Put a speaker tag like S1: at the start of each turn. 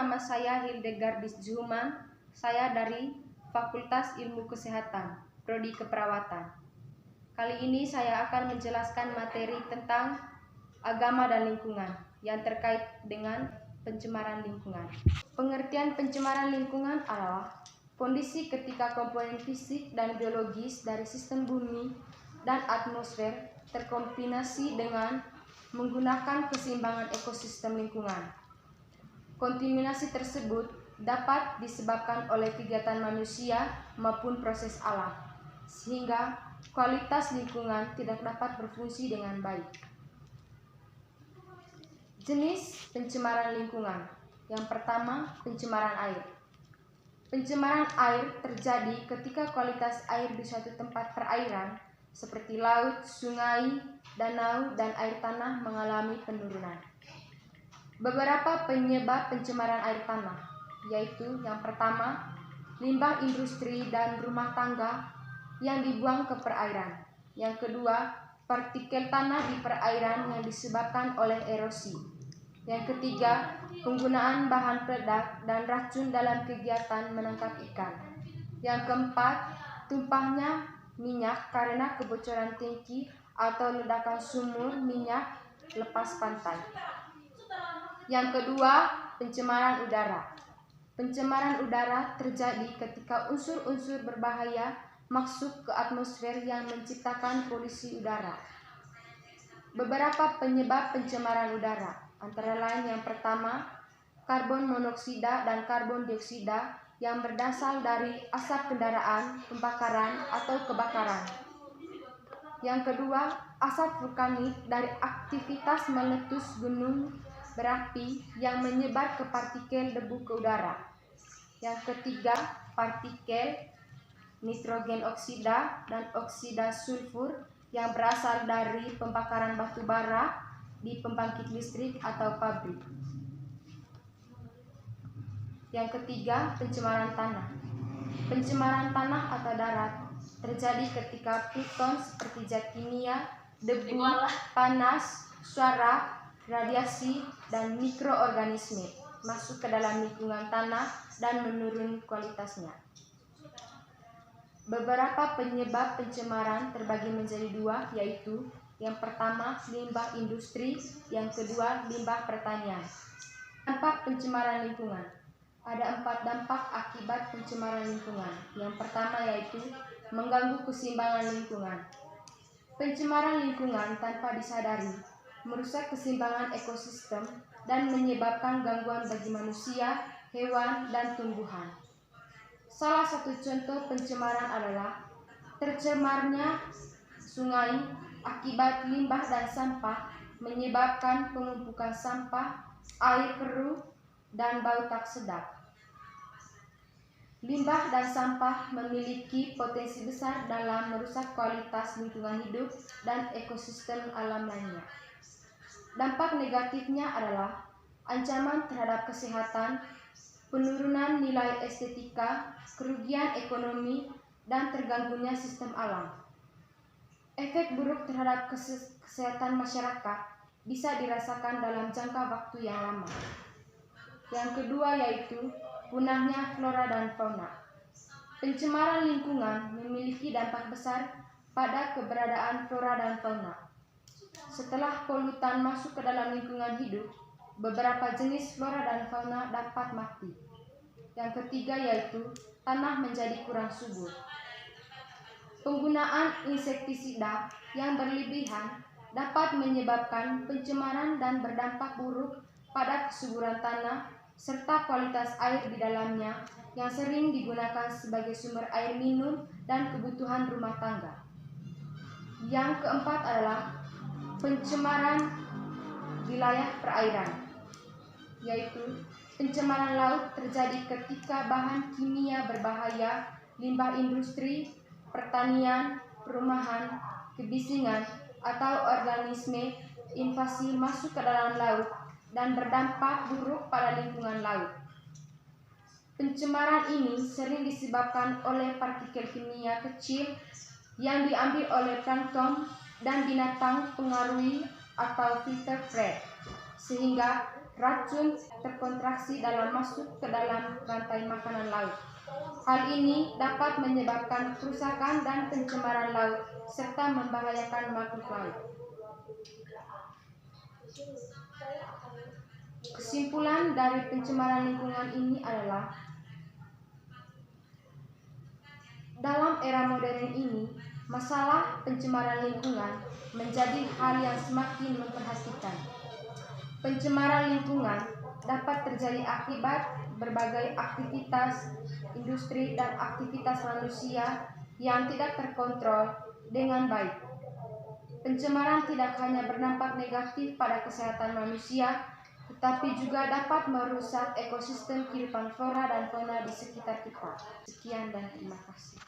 S1: nama saya Hildegardis Zuman. Saya dari Fakultas Ilmu Kesehatan, Prodi Keperawatan. Kali ini saya akan menjelaskan materi tentang agama dan lingkungan yang terkait dengan pencemaran lingkungan. Pengertian pencemaran lingkungan adalah kondisi ketika komponen fisik dan biologis dari sistem bumi dan atmosfer terkombinasi dengan menggunakan keseimbangan ekosistem lingkungan. Kontaminasi tersebut dapat disebabkan oleh kegiatan manusia maupun proses alam, sehingga kualitas lingkungan tidak dapat berfungsi dengan baik. Jenis pencemaran lingkungan. Yang pertama, pencemaran air. Pencemaran air terjadi ketika kualitas air di suatu tempat perairan seperti laut, sungai, danau, dan air tanah mengalami penurunan. Beberapa penyebab pencemaran air tanah, yaitu yang pertama, limbah industri dan rumah tangga yang dibuang ke perairan. Yang kedua, partikel tanah di perairan yang disebabkan oleh erosi. Yang ketiga, penggunaan bahan peledak dan racun dalam kegiatan menangkap ikan. Yang keempat, tumpahnya minyak karena kebocoran tangki atau ledakan sumur minyak lepas pantai. Yang kedua, pencemaran udara. Pencemaran udara terjadi ketika unsur-unsur berbahaya masuk ke atmosfer yang menciptakan polusi udara. Beberapa penyebab pencemaran udara, antara lain yang pertama, karbon monoksida dan karbon dioksida yang berasal dari asap kendaraan, pembakaran, atau kebakaran. Yang kedua, asap vulkanik dari aktivitas meletus gunung berapi yang menyebar ke partikel debu ke udara. Yang ketiga, partikel nitrogen oksida dan oksida sulfur yang berasal dari pembakaran batu bara di pembangkit listrik atau pabrik. Yang ketiga, pencemaran tanah. Pencemaran tanah atau darat terjadi ketika pluton seperti zat kimia, debu, panas, suara, radiasi, dan mikroorganisme masuk ke dalam lingkungan tanah dan menurunkan kualitasnya. Beberapa penyebab pencemaran terbagi menjadi dua, yaitu yang pertama, limbah industri, yang kedua, limbah pertanian. Dampak pencemaran lingkungan. Ada 4 dampak akibat pencemaran lingkungan. Yang pertama yaitu mengganggu keseimbangan lingkungan. Pencemaran lingkungan tanpa disadari merusak keseimbangan ekosistem dan menyebabkan gangguan bagi manusia, hewan, dan tumbuhan. Salah satu contoh pencemaran adalah tercemarnya sungai akibat limbah dan sampah menyebabkan penumpukan sampah, air keruh, dan bau tak sedap. Limbah dan sampah memiliki potensi besar dalam merusak kualitas lingkungan hidup dan ekosistem alam lainnya. Dampak negatifnya adalah ancaman terhadap kesehatan, penurunan nilai estetika, kerugian ekonomi, dan terganggunya sistem alam. Efek buruk terhadap kesehatan masyarakat bisa dirasakan dalam jangka waktu yang lama. Yang kedua yaitu punahnya flora dan fauna. Pencemaran lingkungan memiliki dampak besar pada keberadaan flora dan fauna. Setelah polutan masuk ke dalam lingkungan hidup, beberapa jenis flora dan fauna dapat mati. Yang ketiga yaitu tanah menjadi kurang subur. Penggunaan insektisida yang berlebihan dapat menyebabkan pencemaran dan berdampak buruk pada kesuburan tanah serta kualitas air di dalamnya yang sering digunakan sebagai sumber air minum dan kebutuhan rumah tangga. Yang keempat adalah pencemaran wilayah perairan, yaitu pencemaran laut terjadi ketika bahan kimia berbahaya, limbah industri, pertanian, perumahan, kebisingan, atau organisme invasi masuk ke dalam laut dan berdampak buruk pada lingkungan laut. Pencemaran ini sering disebabkan oleh partikel kimia kecil yang diambil oleh plankton dan binatang pengaruhi atau filterate, sehingga racun terkontraksi dalam masuk ke dalam rantai makanan laut. Hal ini dapat menyebabkan kerusakan dan pencemaran laut serta membahayakan makhluk laut. Kesimpulan dari pencemaran lingkungan ini adalah dalam era modern ini, masalah pencemaran lingkungan menjadi hal yang semakin memperhatikan. Pencemaran lingkungan dapat terjadi akibat berbagai aktivitas industri dan aktivitas manusia yang tidak terkontrol dengan baik. Pencemaran tidak hanya berdampak negatif pada kesehatan manusia, tetapi juga dapat merusak ekosistem kehidupan flora dan fauna di sekitar kita. Sekian dan terima kasih.